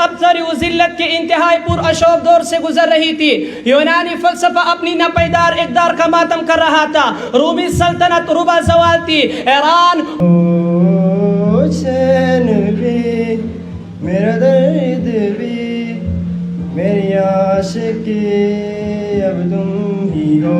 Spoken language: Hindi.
अब्जर व जिल्लत के इंतहाई पुरअशोक दौर से गुजर रही थी। यूनानी फलसफा अपनी नापैदार इक़दार का मातम कर रहा था। रूमी सल्तनत रुबा ज़वाल थी। ईरान भी मेरा दर्द भी मेरी आशिकी अब तुम ही हो।